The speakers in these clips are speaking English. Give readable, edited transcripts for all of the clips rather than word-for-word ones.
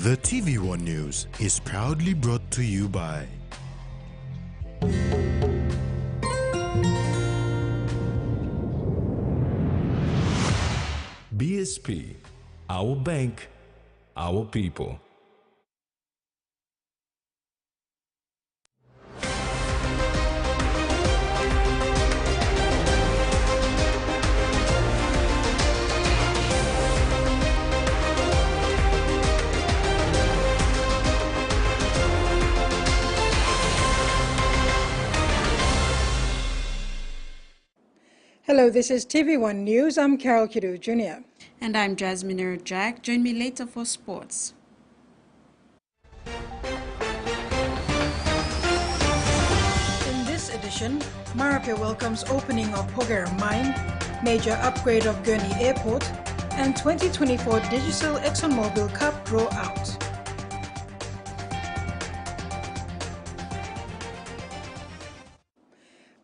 The TVWan News is proudly brought to you by BSP, our bank, our people. Hello, this is TVWan News. I'm Carol Kidu Jr. And I'm Jasmine Jack. Join me later for sports. In this edition, Marape welcomes opening of Pogera Mine, major upgrade of Gurney Airport, and 2024 Digital ExxonMobil Cup draw out.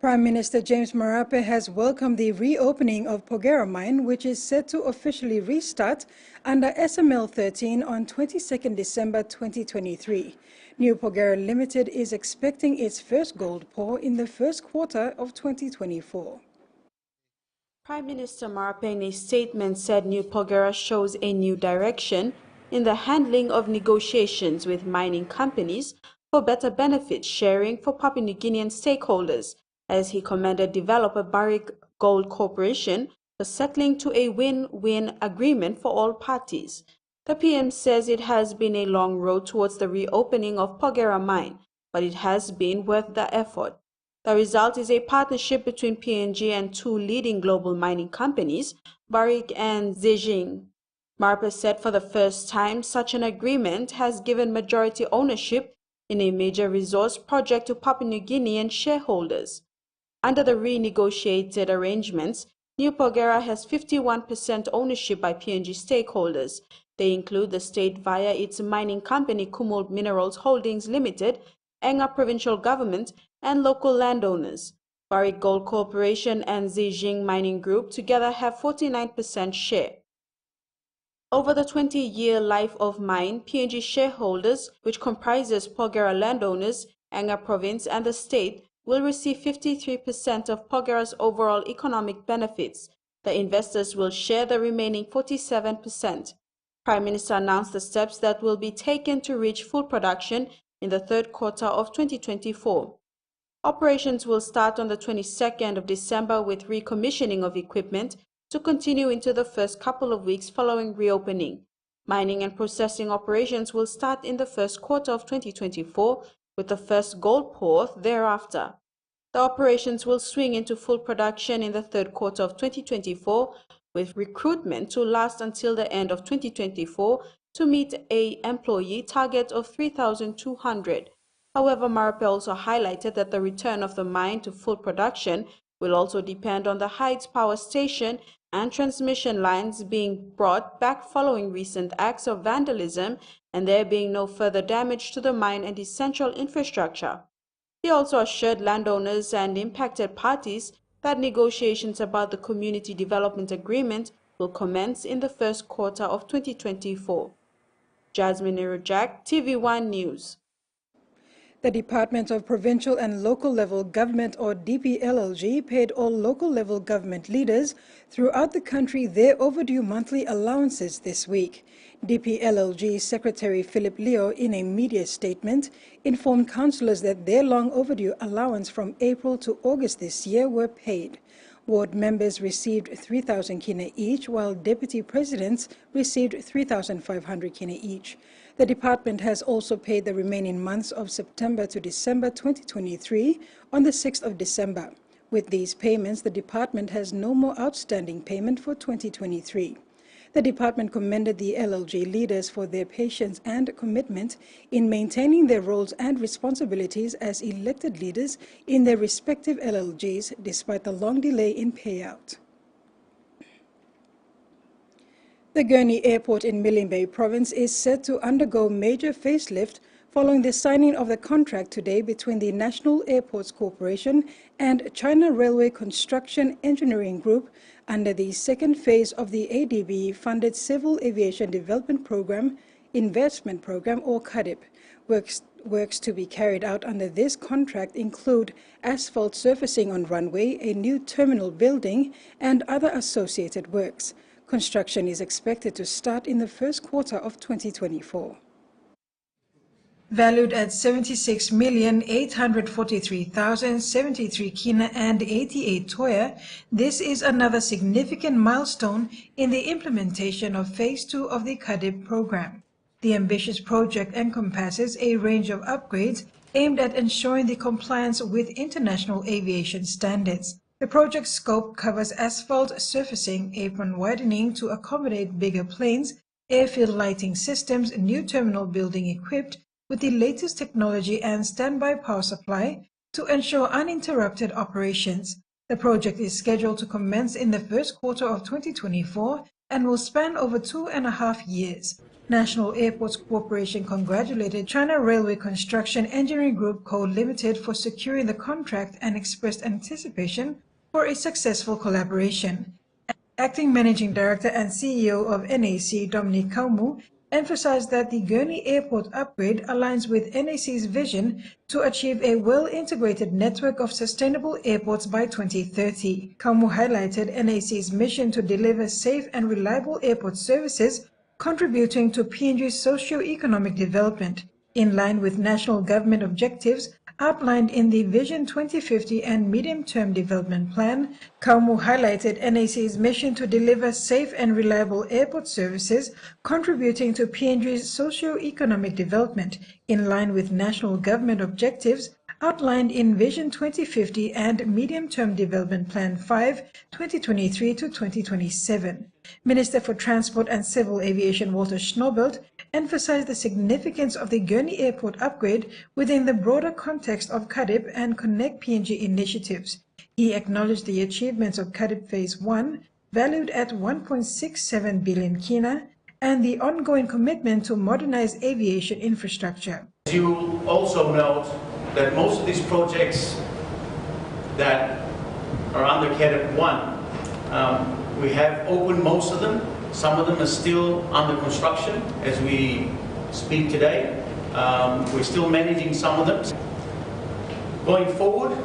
Prime Minister James Marape has welcomed the reopening of Pogera Mine, which is set to officially restart under SML 13 on 22nd December 2023. New Pogera Limited is expecting its first gold pour in the first quarter of 2024. Prime Minister Marape in a statement said New Pogera shows a new direction in the handling of negotiations with mining companies for better benefit sharing for Papua New Guinean stakeholders, as he commended developer Barrick Gold Corporation for settling to a win-win agreement for all parties. The PM says it has been a long road towards the reopening of Pogera Mine, but it has been worth the effort. The result is a partnership between PNG and two leading global mining companies, Barrick and Zijing. Marape said for the first time such an agreement has given majority ownership in a major resource project to Papua New Guinean shareholders. Under the renegotiated arrangements, New Pogera has 51% ownership by PNG stakeholders. They include the state via its mining company Kumul Minerals Holdings Limited, Enga Provincial Government, and local landowners. Barrick Gold Corporation and Zijing Mining Group together have 49% share. Over the 20-year life of mine, PNG shareholders, which comprises Pogera landowners, Enga Province, and the state, will receive 53% of Pogera's overall economic benefits. The investors will share the remaining 47%. Prime Minister announced the steps that will be taken to reach full production in the third quarter of 2024. Operations will start on the 22nd of December with recommissioning of equipment to continue into the first couple of weeks following reopening. Mining and processing operations will start in the first quarter of 2024, with the first gold pour thereafter. The operations will swing into full production in the third quarter of 2024, with recruitment to last until the end of 2024 to meet an employee target of 3,200. However, Marape also highlighted that the return of the mine to full production will also depend on the Heights power station and transmission lines being brought back following recent acts of vandalism and there being no further damage to the mine and essential infrastructure. He also assured landowners and impacted parties that negotiations about the Community Development Agreement will commence in the first quarter of 2024. Jasmine Irujak, TVWan News. The Department of Provincial and Local Level Government, or DPLLG, paid all local level government leaders throughout the country their overdue monthly allowances this week. DPLLG Secretary Philip Leo, in a media statement, informed councillors that their long overdue allowance from April to August this year were paid. Board members received 3,000 kina each, while deputy presidents received 3,500 kina each. The department has also paid the remaining months of September to December 2023 on the 6th of December. With these payments, the department has no more outstanding payment for 2023. The department commended the LLG leaders for their patience and commitment in maintaining their roles and responsibilities as elected leaders in their respective LLGs despite the long delay in payout. The Gurney Airport in Milne Bay Province is set to undergo major facelift following the signing of the contract today between the National Airports Corporation and China Railway Construction Engineering Group under the second phase of the ADB-funded Civil Aviation Development Program, Investment Program, or CADIP. Works to be carried out under this contract include asphalt surfacing on runway, a new terminal building, and other associated works. Construction is expected to start in the first quarter of 2024. Valued at 76,843,073 kina and 88 toya, this is another significant milestone in the implementation of Phase 2 of the CADIP program. The ambitious project encompasses a range of upgrades aimed at ensuring the compliance with international aviation standards. The project scope covers asphalt surfacing, apron widening to accommodate bigger planes, airfield lighting systems, new terminal building equipped with the latest technology and standby power supply to ensure uninterrupted operations. The project is scheduled to commence in the first quarter of 2024 and will span over 2.5 years. National Airports Corporation congratulated China Railway Construction Engineering Group Co. Limited for securing the contract and expressed anticipation for a successful collaboration. Acting Managing Director and CEO of NAC, Dominic Kaumu, emphasized that the Gurney Airport upgrade aligns with NAC's vision to achieve a well-integrated network of sustainable airports by 2030. Kaumu highlighted NAC's mission to deliver safe and reliable airport services, contributing to PNG's socio-economic development, in line with national government objectives outlined in the Vision 2050 and Medium-Term Development Plan. Kaumu highlighted NAC's mission to deliver safe and reliable airport services, contributing to PNG's socio-economic development, in line with national government objectives outlined in Vision 2050 and Medium-Term Development Plan 5, 2023 to 2027. Minister for Transport and Civil Aviation Walter Schnoebelt emphasized the significance of the Gurney Airport upgrade within the broader context of CADIP and Connect PNG initiatives. He acknowledged the achievements of CADIP Phase 1, valued at 1.67 billion kina, and the ongoing commitment to modernize aviation infrastructure. You also note that most of these projects that are under CADIP 1, we have opened most of them. Some of them are still under construction as we speak today. We're still managing some of them. Going forward,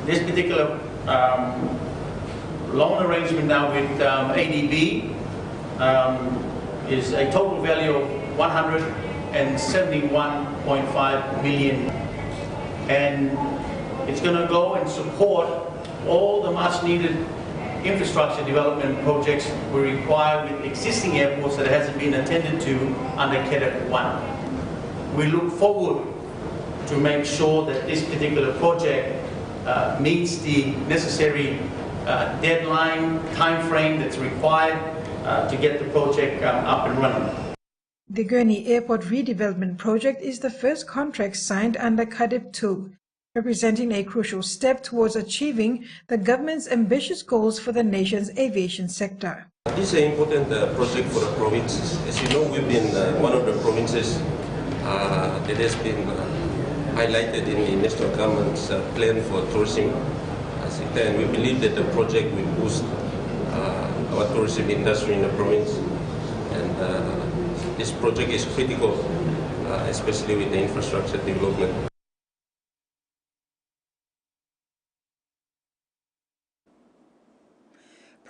this particular loan arrangement now with ADB is a total value of 171.5 million, and it's going to go and support all the much needed infrastructure development projects we require with existing airports that hasn't been attended to under CADIP 1. We look forward to make sure that this particular project meets the necessary deadline, time frame that's required to get the project up and running. The Gurney Airport Redevelopment Project is the first contract signed under CADIP 2, representing a crucial step towards achieving the government's ambitious goals for the nation's aviation sector. This is an important project for the provinces. As you know, we've been one of the provinces that has been highlighted in the national government's plan for tourism. And we believe that the project will boost our tourism industry in the province. And this project is critical, especially with the infrastructure development.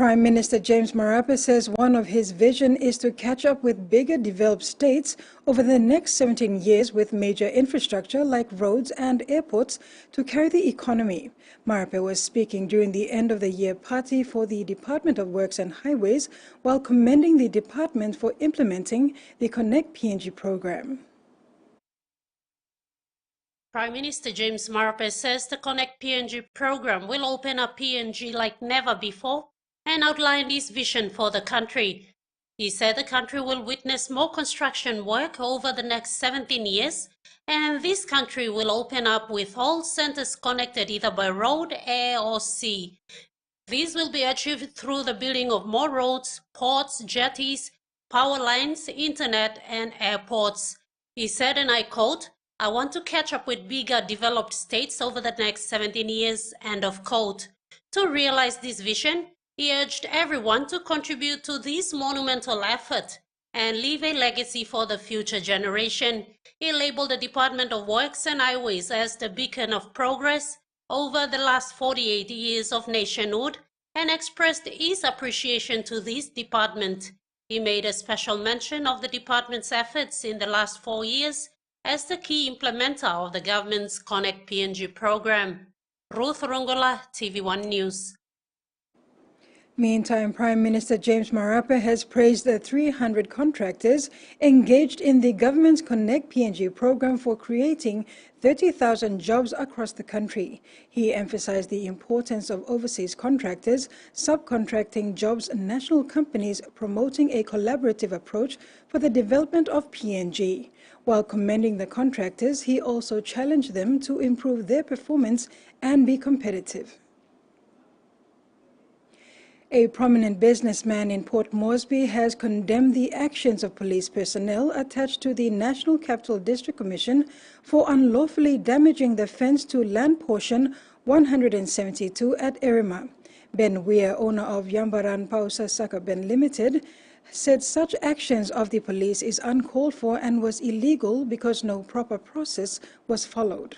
Prime Minister James Marape says one of his vision is to catch up with bigger developed states over the next 17 years with major infrastructure like roads and airports to carry the economy. Marape was speaking during the end of the year party for the Department of Works and Highways while commending the department for implementing the Connect PNG program. Prime Minister James Marape says the Connect PNG program will open up PNG like never before and outlined his vision for the country. He said the country will witness more construction work over the next 17 years, and this country will open up with all centers connected either by road, air, or sea. This will be achieved through the building of more roads, ports, jetties, power lines, internet, and airports. He said, and I quote, "I want to catch up with bigger developed states over the next 17 years, end of quote." To realize this vision, he urged everyone to contribute to this monumental effort and leave a legacy for the future generation. He labeled the Department of Works and Highways as the beacon of progress over the last 48 years of nationhood and expressed his appreciation to this department. He made a special mention of the department's efforts in the last 4 years as the key implementer of the government's Connect PNG program. Ruth Rongola, TV1 News. Meantime, Prime Minister James Marape has praised the 300 contractors engaged in the government's Connect PNG program for creating 30,000 jobs across the country. He emphasized the importance of overseas contractors subcontracting jobs and national companies promoting a collaborative approach for the development of PNG. While commending the contractors, he also challenged them to improve their performance and be competitive. A prominent businessman in Port Moresby has condemned the actions of police personnel attached to the National Capital District Commission for unlawfully damaging the fence to land portion 172 at Erima. Ben Weir, owner of Yambaran Pausa Saka Ben Limited, said such actions of the police is uncalled for and was illegal because no proper process was followed.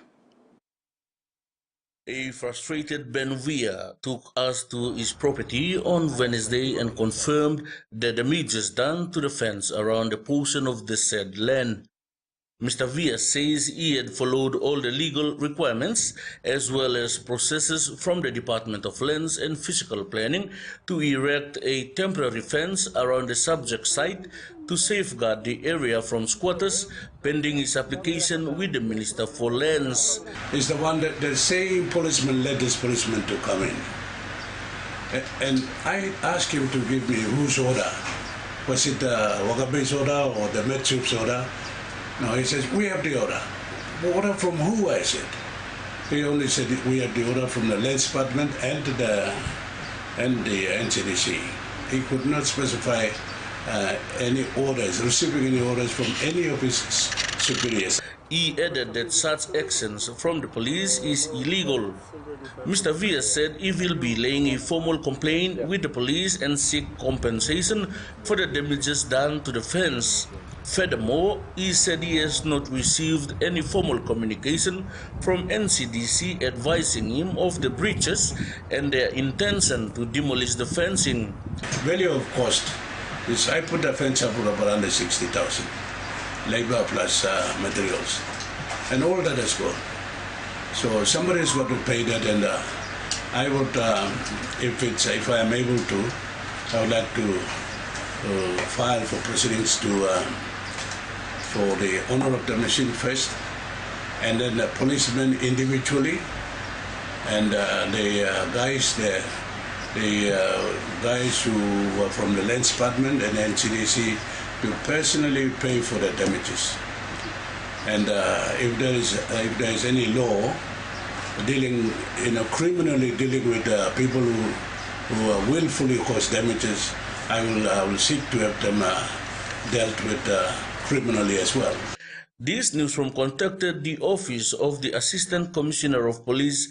A frustrated Ben Weir took us to his property on Wednesday and confirmed the damages done to the fence around a portion of the said land. Mr. Weir says he had followed all the legal requirements as well as processes from the Department of Lands and Physical Planning to erect a temporary fence around the subject site to safeguard the area from squatters, pending his application with the Minister for Lands. Is the one that the same policeman led this policeman to come in. And I asked him to give me whose order. Was it the Wagabe's order or the Metsup's order? No, he says, we have the order. Order from who, I said. He only said we have the order from the Lands Department and the NCDC. He could not specify any orders, receiving any orders from any of his superiors. He added that such actions from the police is illegal. Mr. Weir said he will be laying a formal complaint with the police and seek compensation for the damages done to the fence. Furthermore, he said he has not received any formal communication from NCDC advising him of the breaches and their intention to demolish the fencing. Value of cost is I put the fence up for around 60,000, labor plus materials, and all that is gone. So somebody has got to pay that, and I would, if I am able to, I would like to file for proceedings for the owner of the machine first, and then the policemen individually, and the guys who were from the Lands Department and NCDC to personally pay for the damages. And if there is any law dealing, criminally dealing with people who willfully cause damages, I will seek to have them dealt with criminally as well. This newsroom contacted the office of the Assistant Commissioner of Police,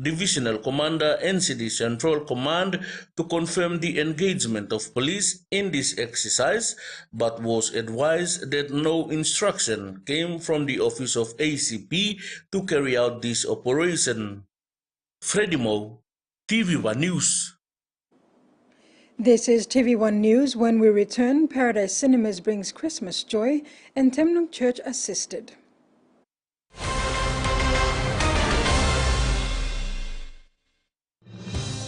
Divisional Commander, NCD Central Command to confirm the engagement of police in this exercise, but was advised that no instruction came from the office of ACP to carry out this operation. Freddie Mo, TV1 News. This is TV1 News. When we return, Paradise Cinemas brings Christmas joy and Temnung Church assisted.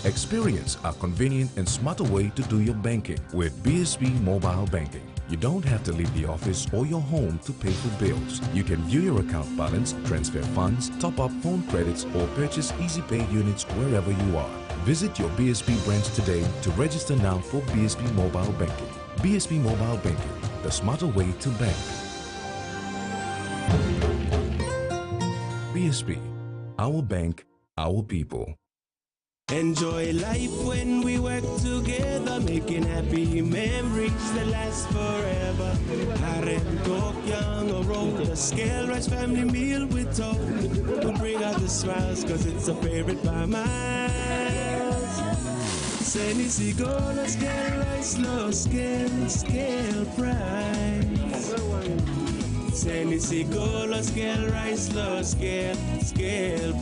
Experience a convenient and smarter way to do your banking with BSB Mobile Banking. You don't have to leave the office or your home to pay for bills. You can view your account balance, transfer funds, top up phone credits, or purchase Easy Pay units wherever you are. Visit your BSB branch today to register now for BSB Mobile Banking. BSB Mobile Banking, the smarter way to bank. BSB, our bank, our people. Enjoy life when we work together, making happy memories that last forever. Harem talk young or roll the scale rice family meal with talk to bring out the smiles, cause it's a favorite by miles. Seni sigolo scale rice low scale price. Seni sigolo scale rice low scale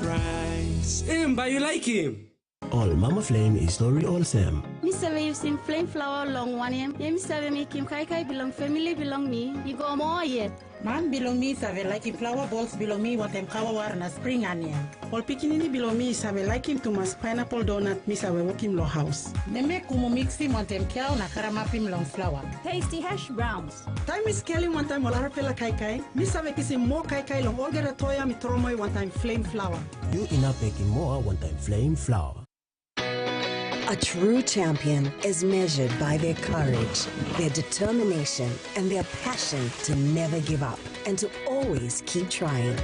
price. But you like him? All Mama Flame is story all Sam. Mr. We've seen flame flower long one him. Mr. Make him kai belong family belong me. You go more yet. Man belong me save like him flower balls belong me what them kawa war na spring onion. All pikinini belong me save like him to mas pineapple donut me save walk him lo house. They make kumu mix him want them cow na karamapim long flower. Tasty hash browns. Time is scaling one time olara pela kai. Me save kissing more kai long all get a toya mi tromoy one time flame flower. You enough making more one time flame flower. A true champion is measured by their courage, their determination, and their passion to never give up and to always keep trying.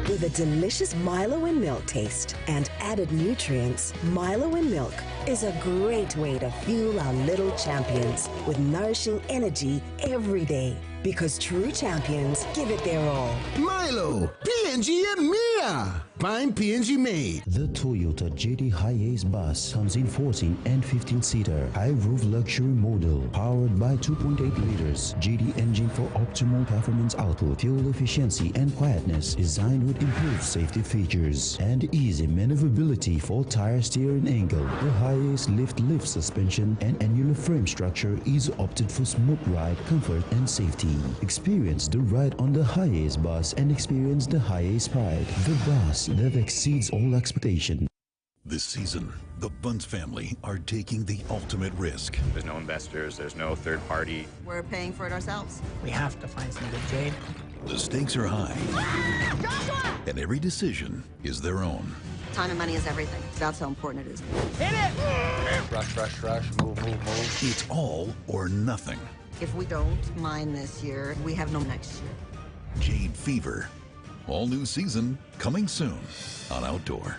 With a delicious Milo and milk taste and added nutrients, Milo and milk is a great way to fuel our little champions with nourishing energy every day. Because true champions give it their all. Milo, PNG and Mia. Find PNG made. The Toyota JD Hiace bus comes in 14 and 15-seater high-roof luxury model powered by 2.8 liters JD engine for optimal performance output, fuel efficiency and quietness, designed with improved safety features and easy maneuverability for tire steering angle. The Hiace lift suspension and annular frame structure is opted for smooth ride, comfort and safety. Experience the ride on the Hiace bus and experience the Hiace pride, the bus that exceeds all expectation. This season, the Bunce family are taking the ultimate risk. There's no investors, there's no third party. We're paying for it ourselves. We have to find some good trade. The stakes are high, and every decision is their own. Time and money is everything. That's how important it is. Hit it! Rush, move. It's all or nothing. If we don't mine this year, we have no next year. Jade Fever. All new season coming soon on Outdoor.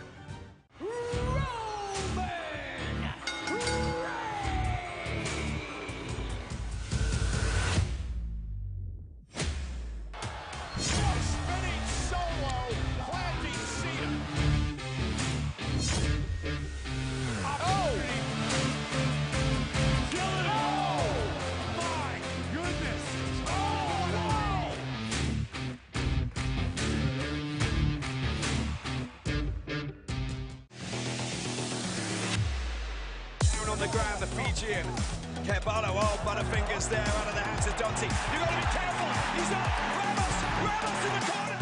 On the ground, the Fijian. Kebalo, oh, Butterfingers there out of the hands of Dante. You've got to be careful. He's not. Ramos in the corner.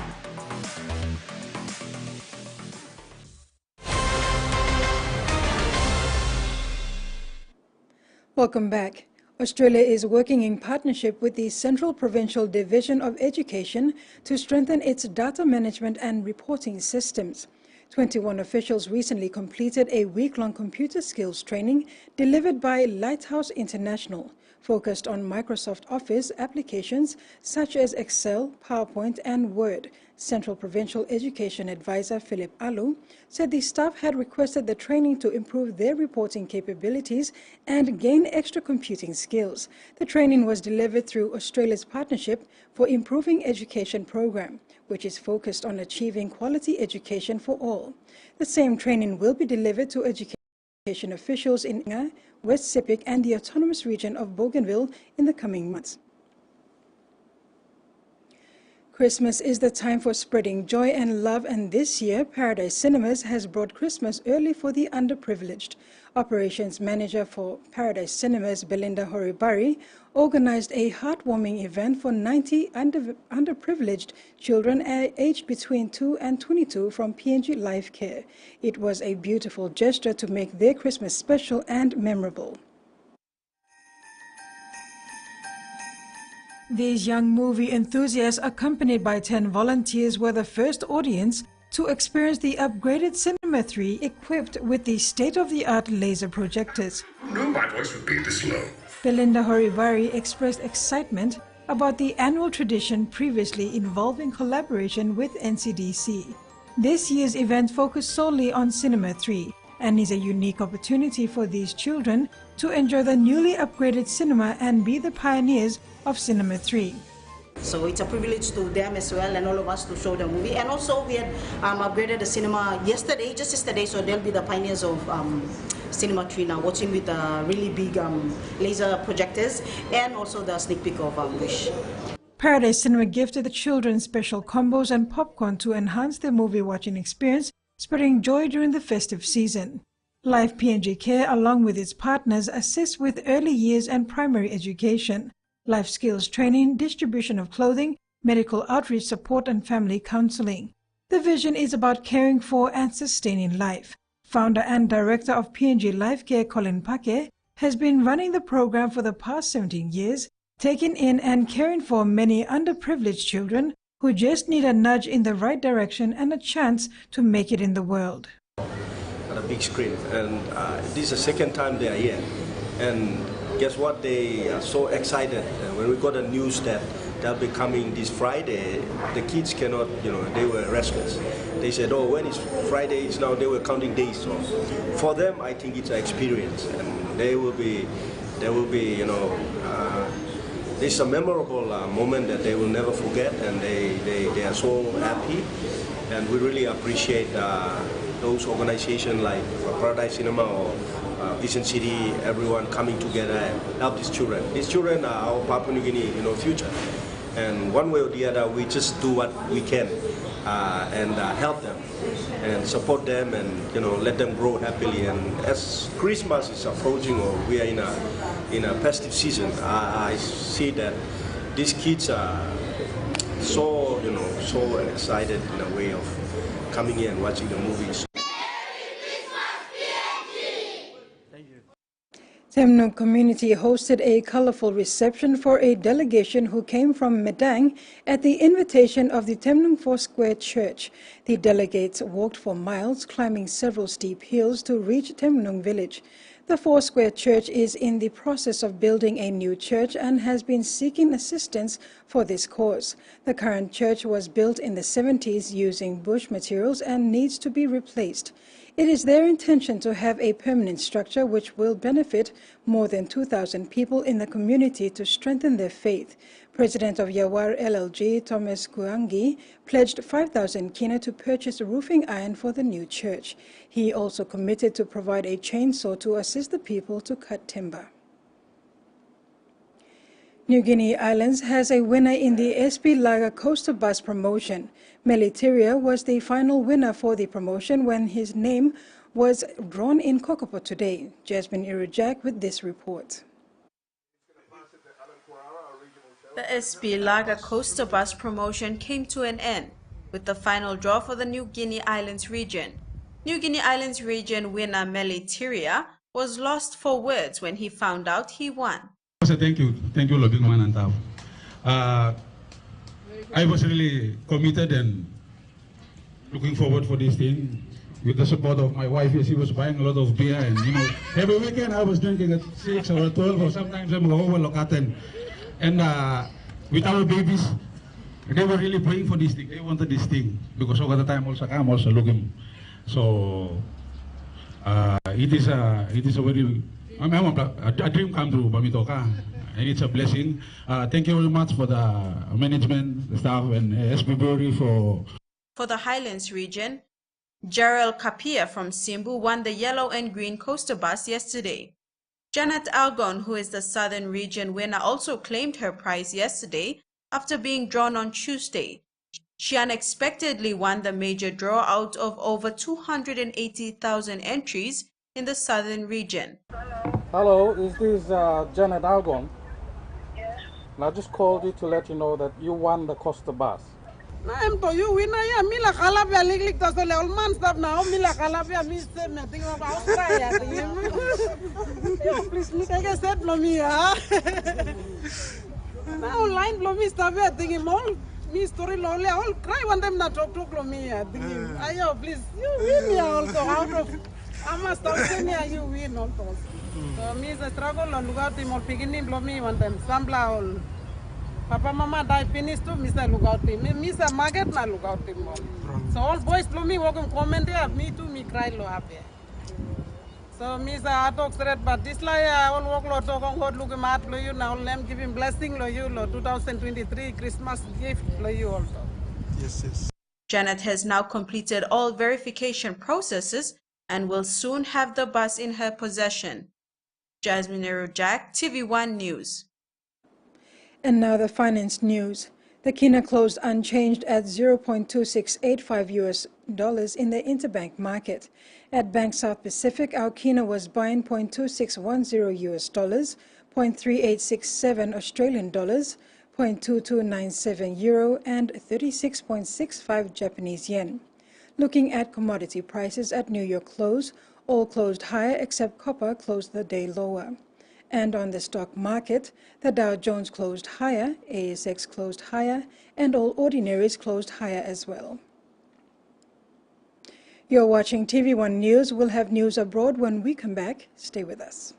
Welcome back. Australia is working in partnership with the Central Provincial Division of Education to strengthen its data management and reporting systems. 21 officials recently completed a week-long computer skills training delivered by Lighthouse International, focused on Microsoft Office applications such as Excel, PowerPoint, and Word. Central Provincial Education Advisor Philip Alu said the staff had requested the training to improve their reporting capabilities and gain extra computing skills. The training was delivered through Australia's Partnership for Improving Education program, which is focused on achieving quality education for all. The same training will be delivered to education officials in West Sepik and the Autonomous Region of Bougainville in the coming months. Christmas is the time for spreading joy and love, and this year, Paradise Cinemas has brought Christmas early for the underprivileged. Operations Manager for Paradise Cinemas, Belinda Horibari, organized a heartwarming event for 90 underprivileged children aged between 2 and 22 from PNG Life Care. It was a beautiful gesture to make their Christmas special and memorable. These young movie enthusiasts, accompanied by 10 volunteers, were the first audience to experience the upgraded Cinema 3 equipped with the state-of-the-art laser projectors. No, my voice would be this low. Belinda Horibari expressed excitement about the annual tradition previously involving collaboration with NCDC. This year's event focused solely on Cinema 3 and is a unique opportunity for these children to enjoy the newly upgraded cinema and be the pioneers of Cinema 3. So it's a privilege to them as well and all of us to show the movie. And also we had upgraded the cinema just yesterday, so they'll be the pioneers of Cinema 3 now, watching with really big laser projectors and also the sneak peek of Wish. Paradise Cinema gifted the children special combos and popcorn to enhance their movie watching experience, spreading joy during the festive season. Life PNG Care, along with its partners, assists with early years and primary education, life skills training, distribution of clothing, medical outreach support, and family counseling. The vision is about caring for and sustaining life. Founder and director of PNG Life Care, Colin Pake, has been running the program for the past 17 years, taking in and caring for many underprivileged children who just need a nudge in the right direction and a chance to make it in the world. On a big screen, and this is the second time they are here, and guess what, they are so excited. When we got the news that they'll be coming this Friday, the kids cannot, they were restless. They said, oh, when is Friday? It's now, they were counting days. So for them, I think it's an experience, and they will be, this is a memorable moment that they will never forget, and they are so happy, and we really appreciate those organizations like Paradise Cinema or Vision City, everyone coming together and help these children. These children are our Papua New Guinea, future, and one way or the other, we just do what we can and help them and support them and let them grow happily. And as Christmas is approaching, or we are in a festive season, I see that these kids are so so excited in a way of coming here and watching the movies. Temnung community hosted a colorful reception for a delegation who came from Medang at the invitation of the Temnung Foursquare Church. The delegates walked for miles, climbing several steep hills to reach Temnung village. The Foursquare Church is in the process of building a new church and has been seeking assistance for this cause. The current church was built in the 70s using bush materials and needs to be replaced. It is their intention to have a permanent structure which will benefit more than 2,000 people in the community to strengthen their faith. President of Yawar LLG, Thomas Kuangi, pledged 5,000 kina to purchase roofing iron for the new church. He also committed to provide a chainsaw to assist the people to cut timber. New Guinea Islands has a winner in the SP Laga Coaster Bus promotion. Meliteria was the final winner for the promotion when his name was drawn in Kokopo today. Jasmine Irujak with this report. The SP Laga Coaster Bus promotion came to an end with the final draw for the New Guinea Islands region. New Guinea Islands region winner Meliteria was lost for words when he found out he won. Thank you, Lobing Man and Tao. I was really committed and looking forward for this thing. With the support of my wife, she was buying a lot of beer, and every weekend I was drinking at 6 or 12, or sometimes I'm over at 10. And with our babies, they were really praying for this thing. They wanted this thing because over the time also I'm also looking. So it is a very a dream come true, Bamitoka, and it's a blessing. Thank you very much for the management, the staff, and SB Brewery for the Highlands region. Gerald Kapia from Simbu won the yellow and green coaster bus yesterday. Janet Algon, who is the southern region winner, also claimed her prize yesterday after being drawn on Tuesday. She unexpectedly won the major draw out of over 280,000 entries in the southern region. Hello, is this Janet Algon? Yes. I just called you to let you know that you won the Costa bus. I'm to you win ya mila kalabia liglik to so all man stop now mila kalabia mi se me think of Australia yo please me I said no me ha now line blow me stop ya thinking all me story lonely all cry one time not talk to me ya thinking ayo please you win ya also out of ama stop ya you win also so me is a struggle on lugar team or beginning blow me one time sambla all Papa mama die finish too, Mr. Lookout team. Mr. Market na lookout team. So all boys blow me walking comment there, me too, me cry lo happy. So Mr. Atok threat, but this like all walk lo talk on God look at lo you now them giving blessing lo you lo 2023 Christmas gift lo you also. Yes. Janet has now completed all verification processes and will soon have the bus in her possession. Jasmine Jack, TVWan News. And now the finance news. The kina closed unchanged at $0.2685 in the interbank market. At Bank South Pacific, our kina was buying $0.2610, $0.3867 Australian dollars, €0.2297 and 36.65 Japanese yen. Looking at commodity prices at New York close, all closed higher except copper closed the day lower. And on the stock market, the Dow Jones closed higher, ASX closed higher, and all ordinaries closed higher as well. You're watching TVWan News. We'll have news abroad when we come back. Stay with us.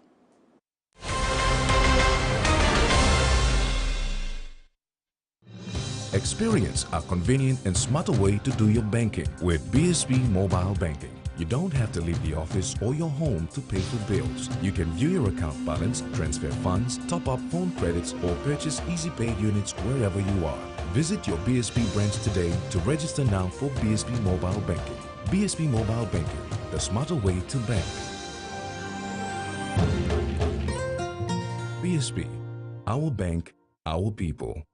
Experience a convenient and smarter way to do your banking with BSB Mobile Banking. You don't have to leave the office or your home to pay for bills. You can view your account balance, transfer funds, top up phone credits, or purchase easy paid units wherever you are. Visit your BSB branch today to register now for BSB Mobile Banking. BSB Mobile Banking, the smarter way to bank. BSB, our bank, our people.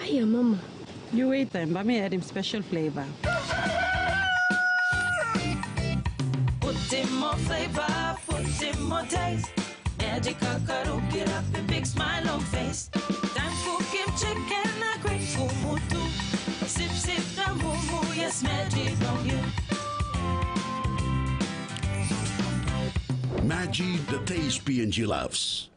Hiya, Mama. You wait then, but me add him special flavor. Put in more flavor, put in more taste. Magical cuddle, get up and big smile on face. Time for Kim chicken, a great kumutu. Sip, sip, the moo, yes, magic on you. Maggi, the taste PNG loves.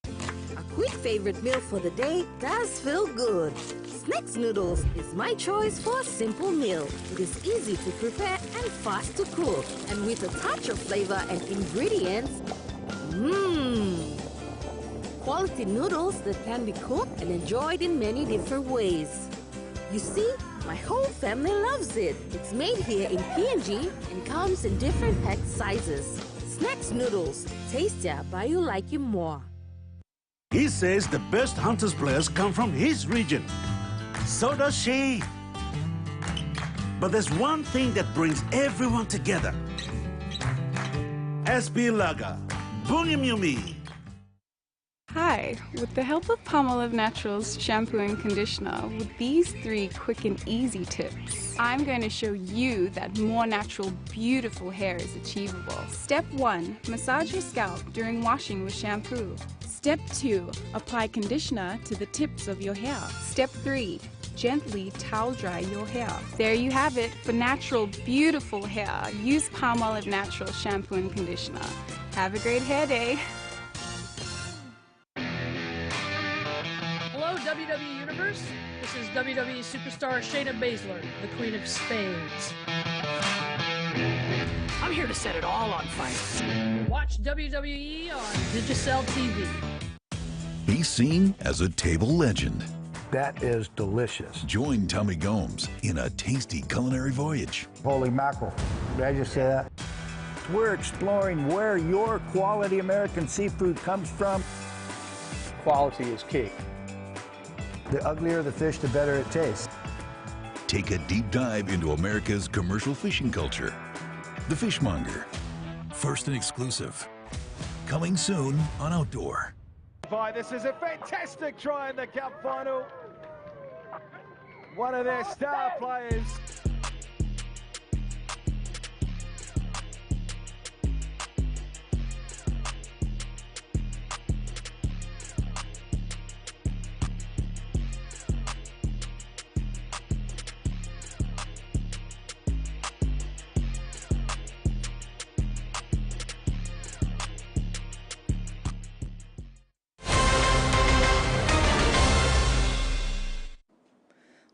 A quick favorite meal for the day does feel good. Snacks noodles is my choice for a simple meal. It is easy to prepare and fast to cook. And with a touch of flavor and ingredients, quality noodles that can be cooked and enjoyed in many different ways. You see, my whole family loves it. It's made here in PNG and comes in different pack sizes. Snacks noodles, tastier but you like it more. He says the best Hunters players come from his region. So does she. But there's one thing that brings everyone together. SB Lager, Buniam Yumi. Hi, with the help of Palmolive Naturals shampoo and conditioner, with these 3 quick and easy tips, I'm going to show you that more natural, beautiful hair is achievable. Step 1, massage your scalp during washing with shampoo. Step 2, apply conditioner to the tips of your hair. Step 3, gently towel dry your hair. There you have it. For natural, beautiful hair, use Palmolive Naturals shampoo and conditioner. Have a great hair day. Hello, WWE Universe. This is WWE superstar Shayna Baszler, the Queen of Spades. I'm here to set it all on fire. Watch WWE on Digicel TV. He's seen as a table legend. That is delicious. Join Tommy Gomes in a tasty culinary voyage. Holy mackerel. Did I just say that? We're exploring where your quality American seafood comes from. Quality is key. The uglier the fish, the better it tastes. Take a deep dive into America's commercial fishing culture. The Fishmonger. First and exclusive. Coming soon on Outdoor. This is a fantastic try in the cup final. One of their star players.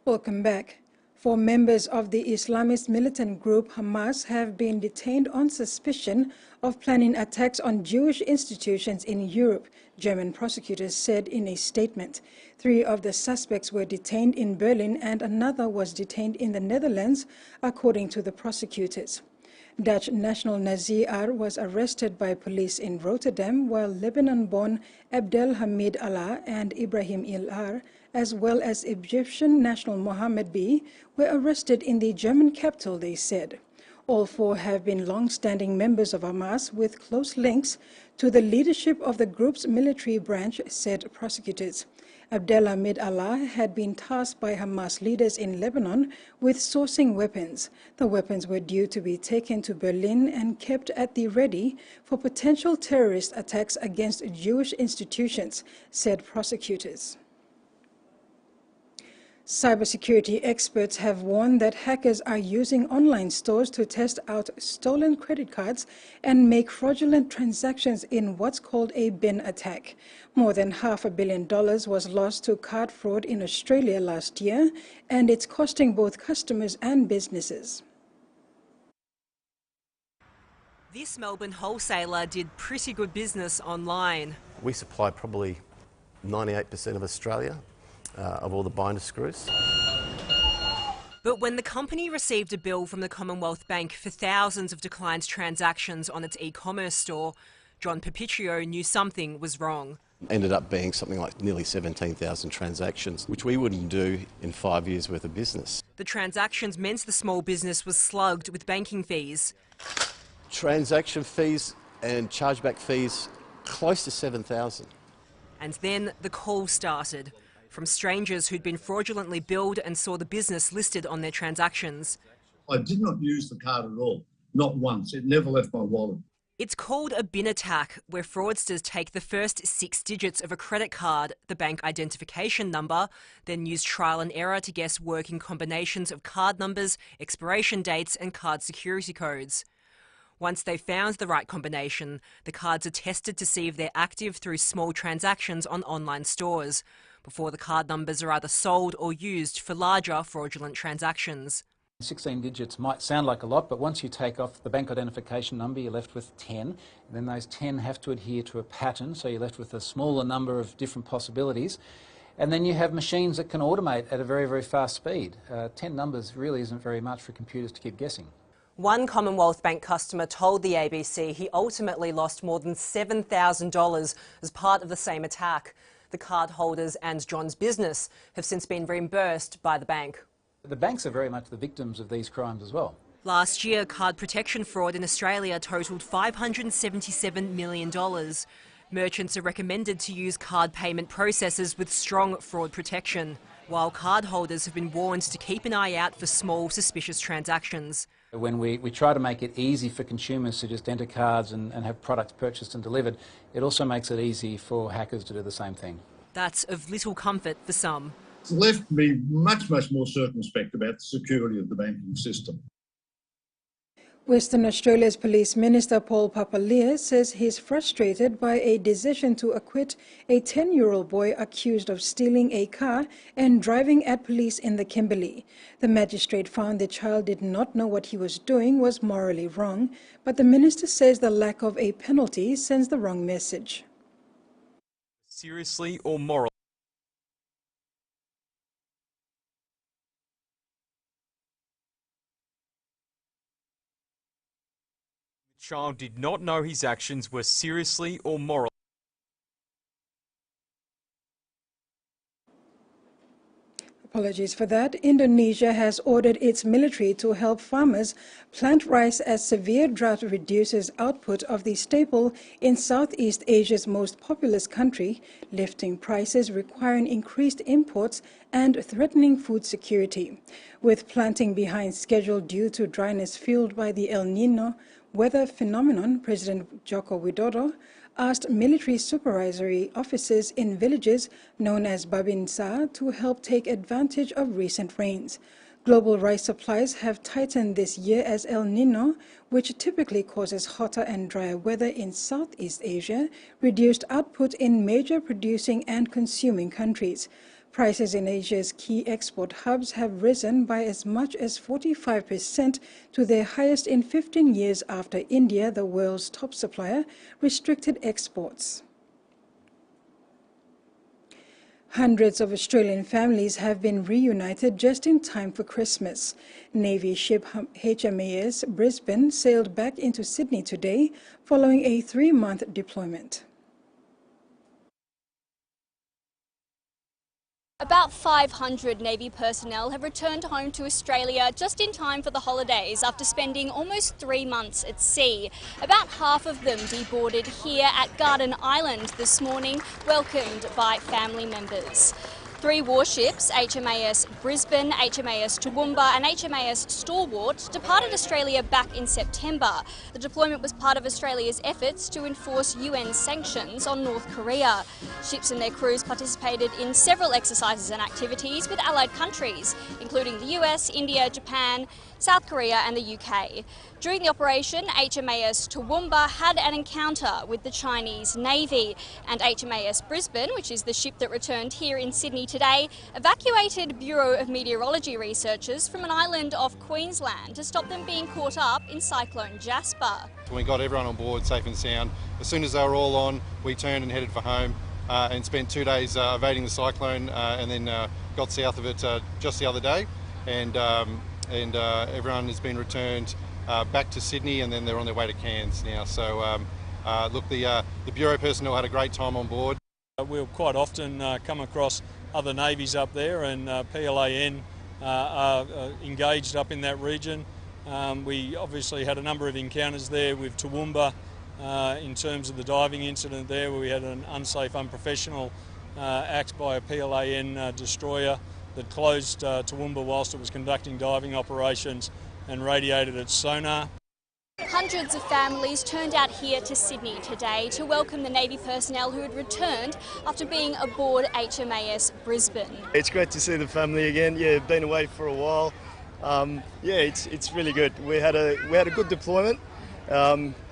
Welcome back. 4 members of the Islamist militant group Hamas have been detained on suspicion of planning attacks on Jewish institutions in Europe, German prosecutors said in a statement. 3 of the suspects were detained in Berlin and another was detained in the Netherlands, according to the prosecutors. Dutch national Nazir R. was arrested by police in Rotterdam, while Lebanon-born Abdelhamid Allah and Ibrahim Il-Ar, as well as Egyptian national Mohammed B., were arrested in the German capital, they said. All 4 have been long-standing members of Hamas with close links to the leadership of the group's military branch, said prosecutors. Abdelhamid Allah had been tasked by Hamas leaders in Lebanon with sourcing weapons. The weapons were due to be taken to Berlin and kept at the ready for potential terrorist attacks against Jewish institutions, said prosecutors. Cybersecurity experts have warned that hackers are using online stores to test out stolen credit cards and make fraudulent transactions in what's called a bin attack. More than $500 million was lost to card fraud in Australia last year, and it's costing both customers and businesses. This Melbourne wholesaler did pretty good business online. We supply probably 98% of Australia. Of all the binder screws. But when the company received a bill from the Commonwealth Bank for thousands of declined transactions on its e-commerce store, John Pepitrio knew something was wrong. Ended up being something like nearly 17,000 transactions, which we wouldn't do in 5 years' worth of business. The transactions meant the small business was slugged with banking fees. Transaction fees and chargeback fees close to 7,000. And then the call started. From strangers who'd been fraudulently billed and saw the business listed on their transactions. I did not use the card at all, not once. It never left my wallet. It's called a bin attack, where fraudsters take the first 6 digits of a credit card, the bank identification number, then use trial and error to guess working combinations of card numbers, expiration dates and card security codes. Once they've found the right combination, the cards are tested to see if they're active through small transactions on online stores, before the card numbers are either sold or used for larger fraudulent transactions. 16 digits might sound like a lot, but once you take off the bank identification number, you're left with 10. And then those 10 have to adhere to a pattern, so you're left with a smaller number of different possibilities. And then you have machines that can automate at a very, very fast speed. 10 numbers really isn't very much for computers to keep guessing. One Commonwealth Bank customer told the ABC he ultimately lost more than $7,000 as part of the same attack. The card holders and John's business have since been reimbursed by the bank. The banks are very much the victims of these crimes as well. Last year, card protection fraud in Australia totaled $577 million. Merchants are recommended to use card payment processors with strong fraud protection, while card holders have been warned to keep an eye out for small, suspicious transactions. When we try to make it easy for consumers to just enter cards and have products purchased and delivered, it also makes it easy for hackers to do the same thing. That's of little comfort for some. It's left me much more circumspect about the security of the banking system. Western Australia's Police Minister Paul Papalia says he's frustrated by a decision to acquit a 10-year-old boy accused of stealing a car and driving at police in the Kimberley. The magistrate found the child did not know what he was doing was morally wrong, but the minister says the lack of a penalty sends the wrong message. Seriously or morally? The child did not know his actions were seriously or morally. Apologies for that. Indonesia has ordered its military to help farmers plant rice as severe drought reduces output of the staple in Southeast Asia's most populous country, lifting prices, requiring increased imports, and threatening food security. With planting behind schedule due to dryness fueled by the El Nino weather phenomenon, President Joko Widodo asked military supervisory officers in villages known as Babinsa to help take advantage of recent rains. Global rice supplies have tightened this year as El Nino, which typically causes hotter and drier weather in Southeast Asia, reduced output in major producing and consuming countries. Prices in Asia's key export hubs have risen by as much as 45% to their highest in 15 years after India, the world's top supplier, restricted exports. Hundreds of Australian families have been reunited just in time for Christmas. Navy ship HMAS Brisbane sailed back into Sydney today following a 3-month deployment. About 500 Navy personnel have returned home to Australia just in time for the holidays after spending almost 3 months at sea. About half of them deboarded here at Garden Island this morning, welcomed by family members. 3 warships, HMAS Brisbane, HMAS Toowoomba and HMAS Stalwart, departed Australia back in September. The deployment was part of Australia's efforts to enforce UN sanctions on North Korea. Ships and their crews participated in several exercises and activities with allied countries, including the US, India, Japan, South Korea and the UK. During the operation, HMAS Toowoomba had an encounter with the Chinese Navy, and HMAS Brisbane, which is the ship that returned here in Sydney today, evacuated Bureau of Meteorology researchers from an island off Queensland to stop them being caught up in Cyclone Jasper. We got everyone on board safe and sound. As soon as they were all on, we turned and headed for home and spent 2 days evading the cyclone and then got south of it just the other day. And everyone has been returned back to Sydney, and then they're on their way to Cairns now. So look, the Bureau personnel had a great time on board. We'll quite often come across other navies up there, and PLAN are engaged up in that region. We obviously had a number of encounters there with Toowoomba in terms of the diving incident there, where we had an unsafe, unprofessional act by a PLAN destroyer that closed Toowoomba whilst it was conducting diving operations and radiated its sonar. Hundreds of families turned out here to Sydney today to welcome the Navy personnel who had returned after being aboard HMAS Brisbane. It's great to see the family again. Yeah, been away for a while. Yeah, it's really good. We had a good deployment.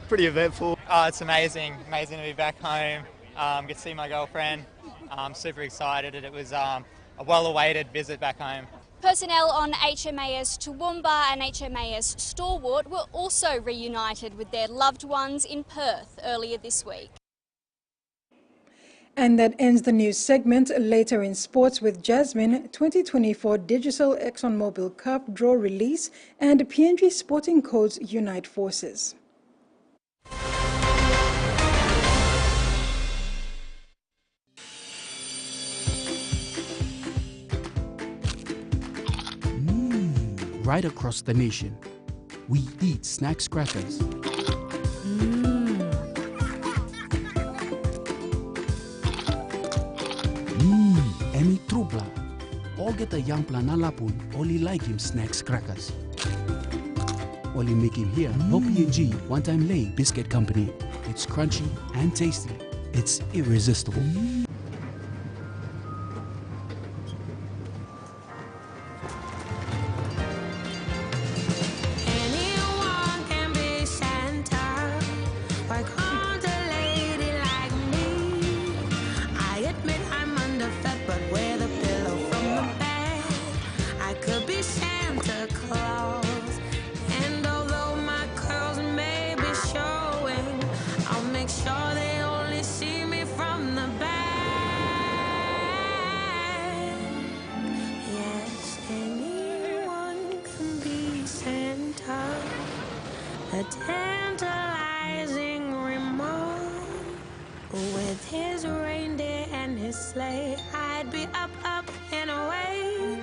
Pretty eventful. Oh, it's amazing to be back home. Get to see my girlfriend. I'm super excited. It was a well-awaited visit back home. Personnel on HMAS Toowoomba and HMAS Stalwart were also reunited with their loved ones in Perth earlier this week. And that ends the news segment. Later in sports with Jasmine, 2024 Digital ExxonMobil Cup draw release and PNG Sporting Codes unite forces. Right across the nation, we eat snacks crackers. Emi trupla. All get a young planalapun, only like him snacks crackers. Only make him here, no PNG, one-time lay biscuit company. It's crunchy and tasty. It's irresistible. A tantalizing remote with his reindeer and his sleigh. I'd be up and away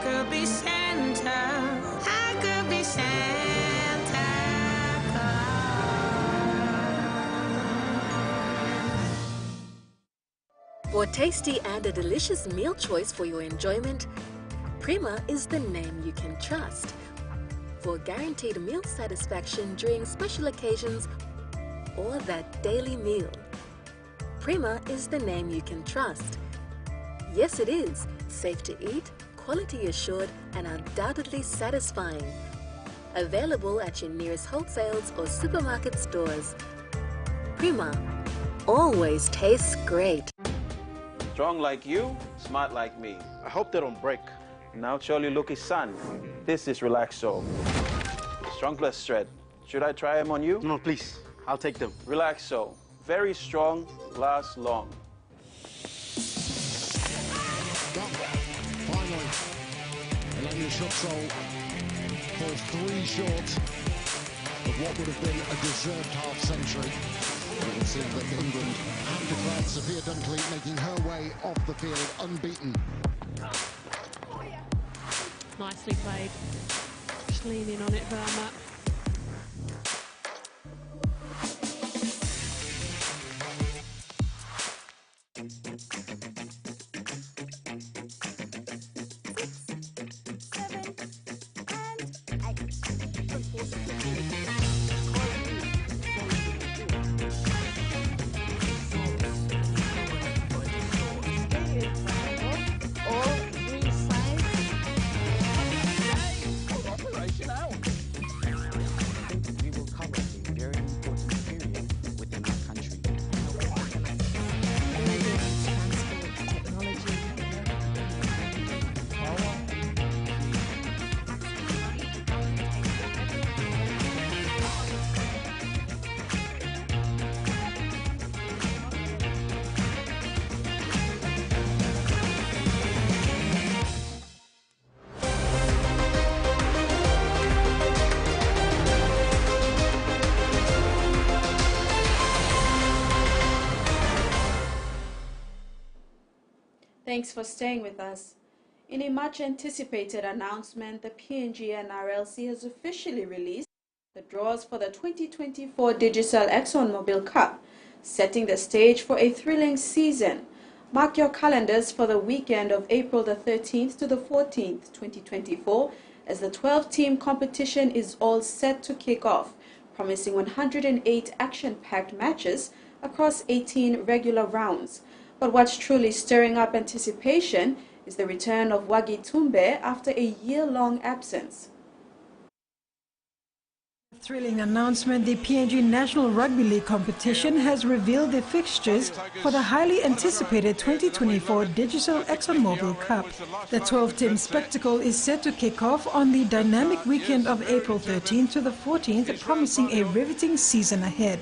could be Santa. I could be Santa Claus. For tasty and a delicious meal choice for your enjoyment, Prima is the name you can trust. For guaranteed meal satisfaction during special occasions or that daily meal, Prima is the name you can trust. Yes, it is. Safe to eat, quality assured, and undoubtedly satisfying. Available at your nearest wholesales or supermarket stores. Prima always tastes great. Strong like you, smart like me. I hope they don't break. Now Charlie Luki's son. This is Relaxo. Strong plus thread. Should I try them on you? No, please. I'll take them. Relaxo. Very strong, lasts long. Finally, Elena Schutzol falls 3 short of what would have been a deserved half-century. You will see that England have declared Sophia Dunkley making her way off the field unbeaten. Nicely played. Just lean in on it, Verma. Thanks for staying with us. In a much-anticipated announcement, the PNG NRLC has officially released the draws for the 2024 Digital ExxonMobil Cup, setting the stage for a thrilling season. Mark your calendars for the weekend of April the 13th to the 14th, 2024, as the 12-team competition is all set to kick off, promising 108 action-packed matches across 18 regular rounds. But what's truly stirring up anticipation is the return of Wagi Tumbe after a year-long absence. Thrilling announcement, the PNG National Rugby League competition has revealed the fixtures for the highly anticipated 2024 Digital ExxonMobil Cup. The 12-team spectacle is set to kick off on the dynamic weekend of April 13th to the 14th, promising a riveting season ahead.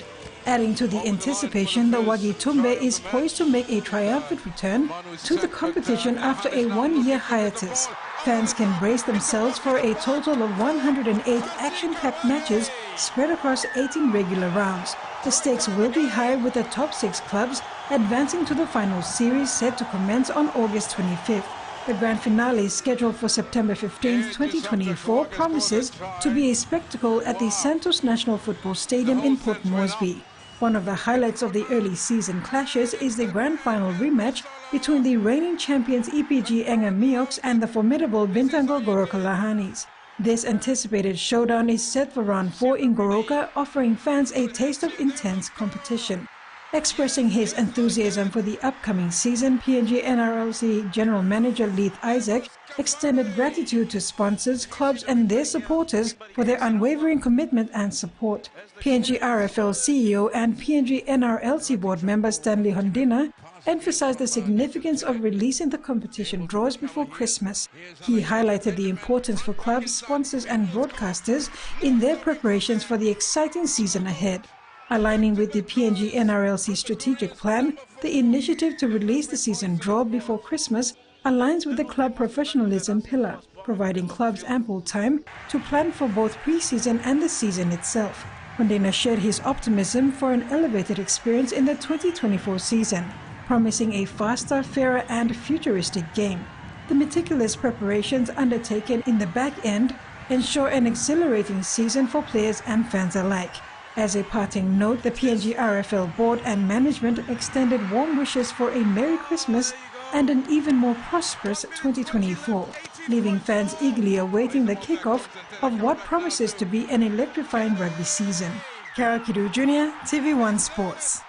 Adding to the anticipation, the Wagi Tumbe is poised to make a triumphant return to the competition after a one-year hiatus. Fans can brace themselves for a total of 108 action-packed matches spread across 18 regular rounds. The stakes will be high, with the top 6 clubs advancing to the final series set to commence on August 25th. The grand finale, scheduled for September 15, 2024, promises to be a spectacle at the Santos National Football Stadium in Port Moresby. One of the highlights of the early season clashes is the grand final rematch between the reigning champions EPG Enga Miox and the formidable Bintango Goroka Lahanis. This anticipated showdown is set for round 4 in Goroka, offering fans a taste of intense competition. Expressing his enthusiasm for the upcoming season, PNG NRLC General Manager Leith Isaac extended gratitude to sponsors, clubs and their supporters for their unwavering commitment and support. PNG RFL CEO and PNG NRLC board member Stanley Hondina emphasized the significance of releasing the competition draws before Christmas. He highlighted the importance for clubs, sponsors and broadcasters in their preparations for the exciting season ahead. Aligning with the PNG NRLC strategic plan, the initiative to release the season draw before Christmas aligns with the club professionalism pillar, providing clubs ample time to plan for both pre-season and the season itself. Hondina shared his optimism for an elevated experience in the 2024 season, promising a faster, fairer and futuristic game. the meticulous preparations undertaken in the back end ensure an exhilarating season for players and fans alike. As a parting note, the PNG RFL board and management extended warm wishes for a Merry Christmas and an even more prosperous 2024, leaving fans eagerly awaiting the kickoff of what promises to be an electrifying rugby season. Carol Kidu Jr., TVWan Sports.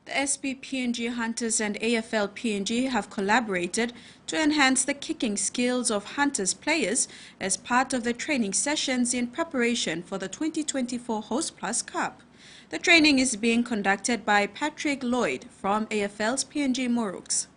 The SB PNG Hunters and AFL PNG have collaborated to enhance the kicking skills of Hunters players as part of the training sessions in preparation for the 2024 Host Plus Cup. The training is being conducted by Patrick Lloyd from AFL's PNG Moruks.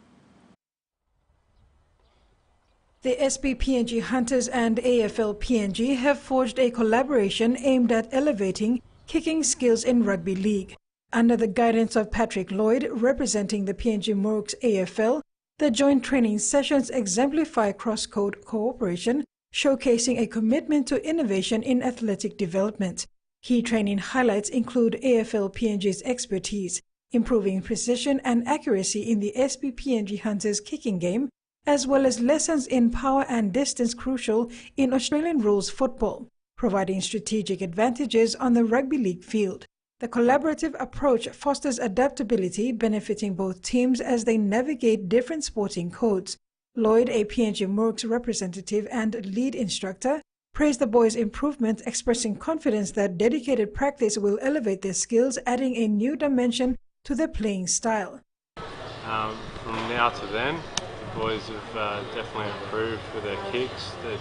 The SB PNG Hunters and AFL PNG have forged a collaboration aimed at elevating kicking skills in rugby league. Under the guidance of Patrick Lloyd, representing the PNG Moruks AFL, the joint training sessions exemplify cross-code cooperation, showcasing a commitment to innovation in athletic development. Key training highlights include AFL PNG's expertise, improving precision and accuracy in the SB PNG Hunters kicking game, as well as lessons in power and distance crucial in Australian rules football, providing strategic advantages on the rugby league field. The collaborative approach fosters adaptability, benefiting both teams as they navigate different sporting codes. Lloyd, a PNG Moruks representative and lead instructor, praised the boys' improvement, expressing confidence that dedicated practice will elevate their skills, adding a new dimension to their playing style. From now to then, the boys have definitely improved with their kicks. They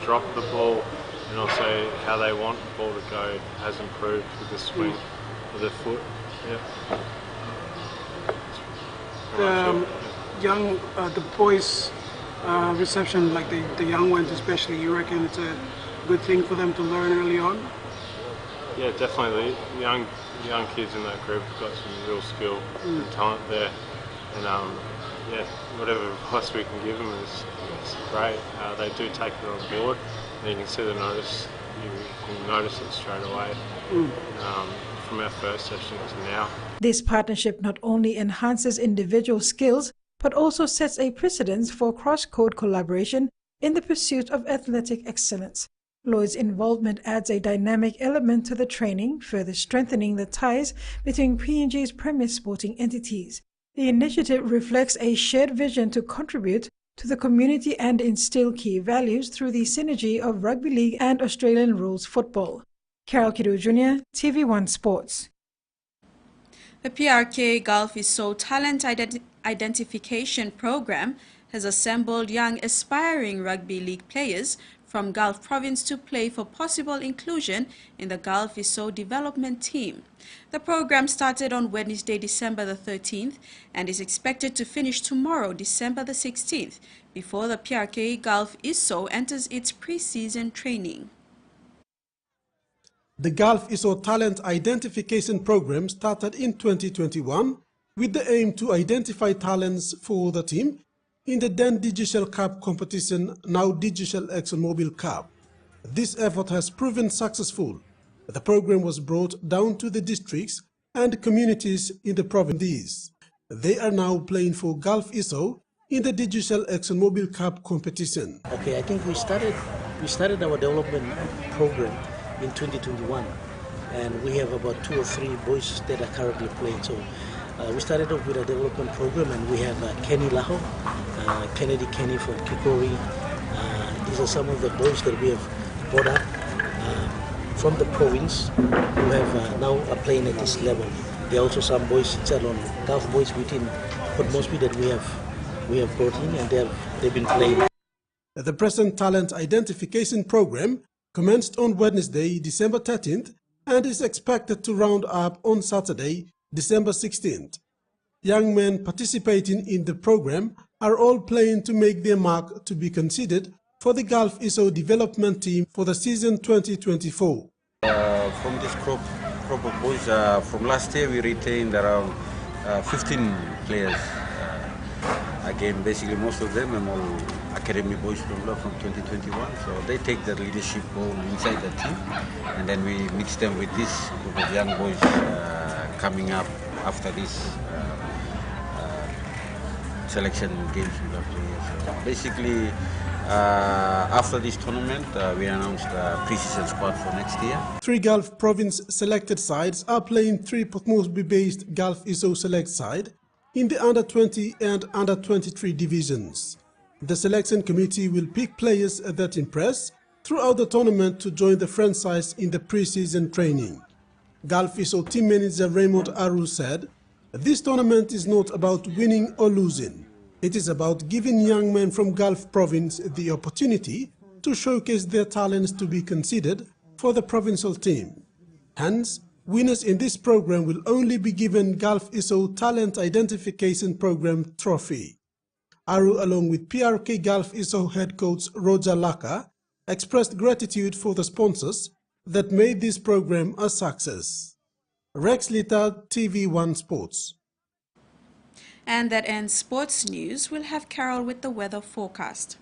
drop the ball, and also how they want the ball to go has improved with the swing of their foot. The boys' reception, like the young ones especially, you reckon it's a good thing for them to learn early on? Yeah, definitely. The young kids in that group have got some real skill and talent there, and whatever advice we can give them is great. They do take it on board. And you can see the notice. You can notice it straight away from our first session to now. This partnership not only enhances individual skills, but also sets a precedence for cross-code collaboration in the pursuit of athletic excellence. Lloyd's involvement adds a dynamic element to the training, further strengthening the ties between PNG's premier sporting entities. The initiative reflects a shared vision to contribute to the community and instill key values through the synergy of rugby league and Australian rules football. Carol Kidu Jr., TVWan Sports. The PRK Gulf ISO Talent Identification Program has assembled young aspiring rugby league players from Gulf Province to play for possible inclusion in the Gulf ISO development team. The program started on Wednesday, December the 13th and is expected to finish tomorrow, December the 16th, before the PRK Gulf ISO enters its pre-season training. The Gulf ISO Talent Identification Program started in 2021 with the aim to identify talents for the team in the then Digital Cup competition, now Digital ExxonMobil Cup. This effort has proven successful. The program was brought down to the districts and communities in the provinces. They are now playing for Gulf ISO in the Digital ExxonMobil Cup competition. Okay, I think we started our development program in 2021, and we have about 2 or 3 boys that are currently playing. So we started off with a development program, and we have Kenny Laho, Kennedy Kenny from Kikori. These are some of the boys that we have brought up from the province who have now are playing at this level. There are also some boys on Gulf boys within Port Moresby that we have brought in, and they've been playing. The present talent identification program commenced on Wednesday, December 13th, and is expected to round up on Saturday, December 16th. Young men participating in the program are all playing to make their mark to be considered for the Gulf ISO development team for the season 2024. From this crop of boys, from last year we retained around 15 players. Again, basically most of them are all academy boys from 2021, so they take the leadership role inside the team, and then we mix them with this group of young boys coming up after this selection games with our players. So basically, after this tournament, we announced the pre-season squad for next year. 3 Gulf province selected sides are playing 3 Port Moresby-based Gulf ISO select side in the under-20 and under-23 divisions. The selection committee will pick players that impress throughout the tournament to join the franchise in the pre-season training. Gulf ISO team manager Raymond Aru said, "This tournament is not about winning or losing. It is about giving young men from Gulf province the opportunity to showcase their talents to be considered for the provincial team. Hence, winners in this program will only be given Gulf ISO Talent Identification Program trophy." Aru, along with PRK Gulf ISO head coach Roger Laka, expressed gratitude for the sponsors that made this program a success. Rex Litter, TV1 Sports. And that ends sports news. We'll have Carol with the weather forecast.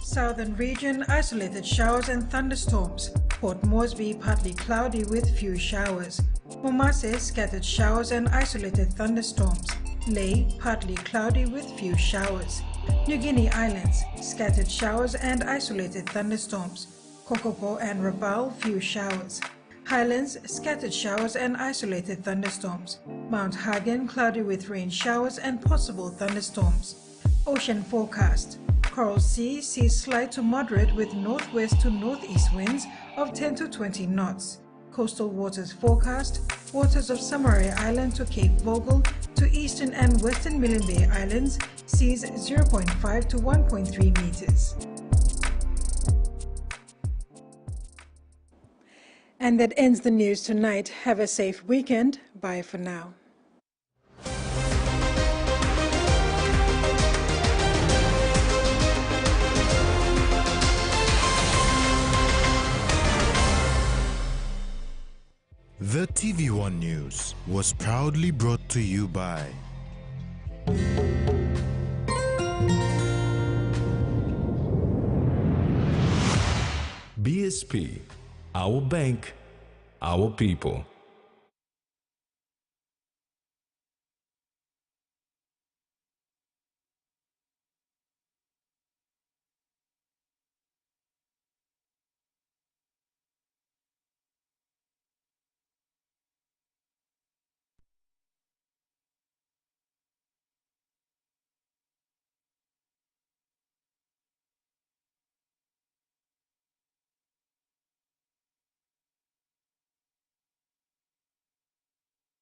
Southern region, isolated showers and thunderstorms. Port Moresby, partly cloudy with few showers. Momase, scattered showers and isolated thunderstorms. Lae, partly cloudy with few showers. New Guinea Islands, scattered showers and isolated thunderstorms. Kokopo and Rabaul, few showers. Highlands, scattered showers and isolated thunderstorms. Mount Hagen, cloudy with rain showers and possible thunderstorms. Ocean forecast. Coral Sea, seas slight to moderate with northwest to northeast winds of 10 to 20 knots. Coastal waters forecast. Waters of Samarai Island to Cape Vogel to eastern and western Milne Bay Islands, seas 0.5 to 1.3 meters. And that ends the news tonight. Have a safe weekend. Bye for now. The TVWan News was proudly brought to you by BSP, our bank, our people.